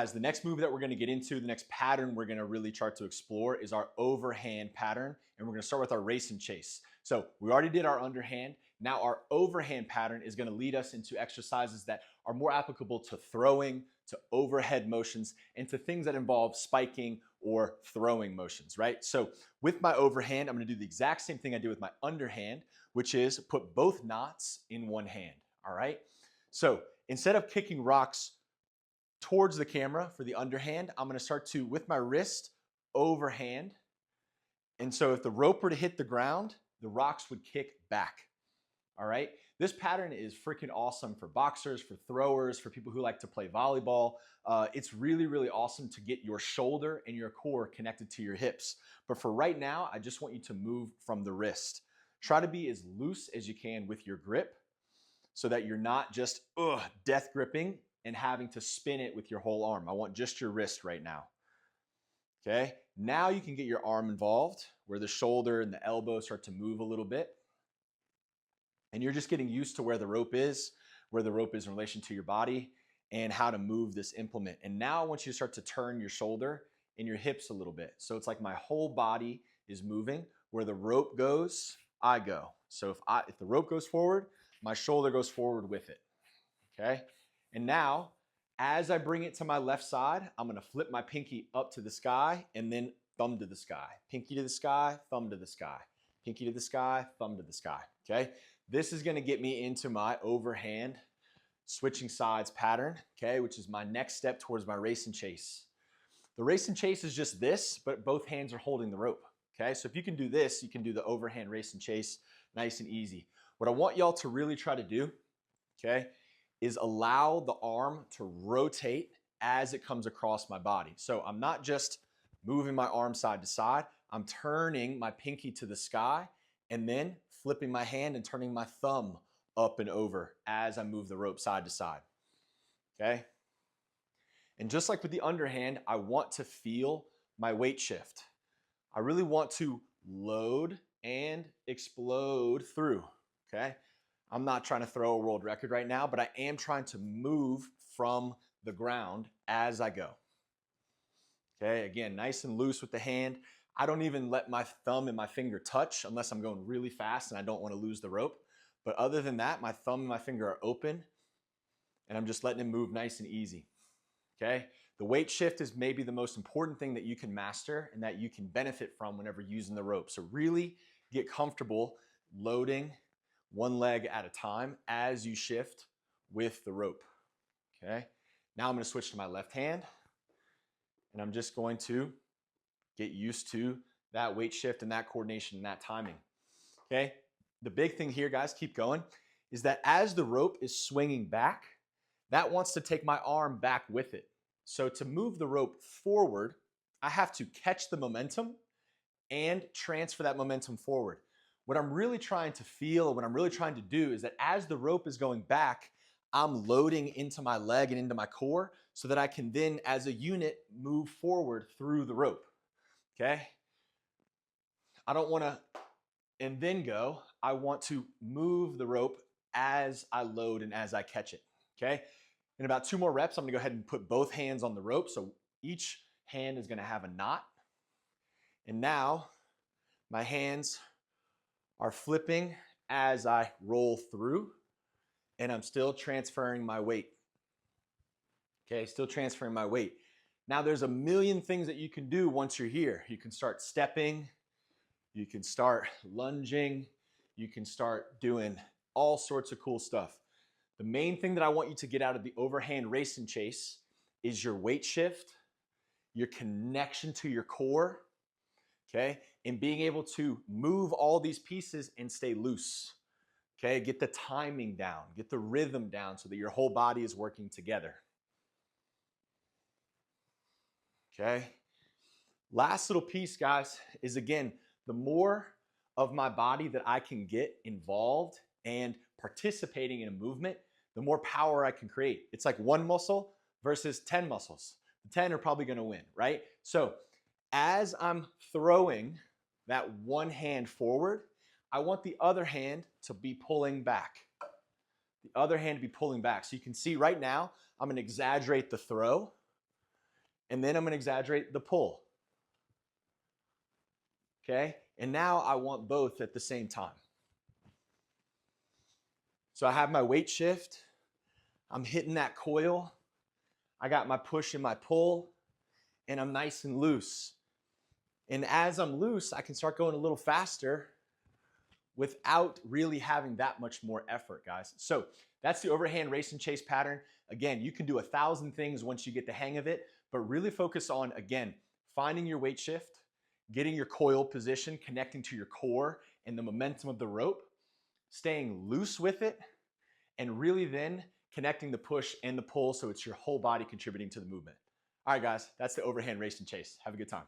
guys, the next move that we're gonna get into, the next pattern we're gonna really start to explore is our overhand pattern. And we're gonna start with our race and chase. So we already did our underhand. Now our overhand pattern is gonna lead us into exercises that are more applicable to throwing, to overhead motions, and to things that involve spiking or throwing motions, right? So with my overhand, I'm gonna do the exact same thing I do with my underhand, which is put both knots in one hand, all right? So instead of kicking rocks towards the camera for the underhand, I'm gonna start to, with my wrist, overhand. And so if the rope were to hit the ground, the rocks would kick back, all right? This pattern is freaking awesome for boxers, for throwers, for people who like to play volleyball. It's really, really awesome to get your shoulder and your core connected to your hips. But for right now, I just want you to move from the wrist. Try to be as loose as you can with your grip so that you're not just death gripping and having to spin it with your whole arm. I want just your wrist right now. Okay, now you can get your arm involved where the shoulder and the elbow start to move a little bit. And you're just getting used to where the rope is in relation to your body and how to move this implement. And now I want you to start to turn your shoulder and your hips a little bit. So it's like my whole body is moving. Where the rope goes, I go. So if the rope goes forward, my shoulder goes forward with it, okay? And now, as I bring it to my left side, I'm gonna flip my pinky up to the sky and then thumb to the sky. Pinky to the sky, thumb to the sky. Pinky to the sky, thumb to the sky, okay? This is gonna get me into my overhand switching sides pattern, okay, which is my next step towards my race and chase. The race and chase is just this, but both hands are holding the rope, okay? So if you can do this, you can do the overhand race and chase nice and easy. What I want y'all to really try to do, okay, is allow the arm to rotate as it comes across my body. So I'm not just moving my arm side to side, I'm turning my pinky to the sky and then flipping my hand and turning my thumb up and over as I move the rope side to side, okay? And just like with the underhand, I want to feel my weight shift. I really want to load and explode through, okay? I'm not trying to throw a world record right now, but I am trying to move from the ground as I go. Okay, again, nice and loose with the hand. I don't even let my thumb and my finger touch unless I'm going really fast and I don't want to lose the rope. But other than that, my thumb and my finger are open and I'm just letting it move nice and easy. Okay, the weight shift is maybe the most important thing that you can master and that you can benefit from whenever using the rope. So really get comfortable loading one leg at a time as you shift with the rope, okay? Now I'm gonna switch to my left hand and I'm just going to get used to that weight shift and that coordination and that timing, okay? The big thing here, guys, keep going, is that as the rope is swinging back, that wants to take my arm back with it. So to move the rope forward, I have to catch the momentum and transfer that momentum forward. What I'm really trying to feel, what I'm really trying to do is that as the rope is going back, I'm loading into my leg and into my core so that I can then, as a unit, move forward through the rope, okay? I don't wanna, and then go, I want to move the rope as I load and as I catch it, okay? In about 2 more reps, I'm gonna go ahead and put both hands on the rope. So each hand is gonna have a knot. And now my hands are flipping as I roll through and I'm still transferring my weight. Okay, still transferring my weight. Now there's a million things that you can do once you're here. You can start stepping, you can start lunging, you can start doing all sorts of cool stuff. The main thing that I want you to get out of the overhand race and chase is your weight shift, your connection to your core, okay? And being able to move all these pieces and stay loose, okay? Get the timing down, get the rhythm down so that your whole body is working together, okay? Last little piece, guys, is again, the more of my body that I can get involved and participating in a movement, the more power I can create. It's like 1 muscle versus 10 muscles. The 10 are probably gonna win, right? So as I'm throwing that one hand forward, I want the other hand to be pulling back. The other hand to be pulling back. So you can see right now, I'm gonna exaggerate the throw, And then I'm gonna exaggerate the pull. Okay? And now I want both at the same time. So I have my weight shift, I'm hitting that coil, I got my push and my pull, and I'm nice and loose. And as I'm loose, I can start going a little faster without really having that much more effort, guys. So that's the overhand race and chase pattern. Again, you can do 1,000 things once you get the hang of it, but really focus on, again, finding your weight shift, getting your coil position, connecting to your core and the momentum of the rope, staying loose with it, and really then connecting the push and the pull so it's your whole body contributing to the movement. All right, guys, that's the overhand race and chase. Have a good time.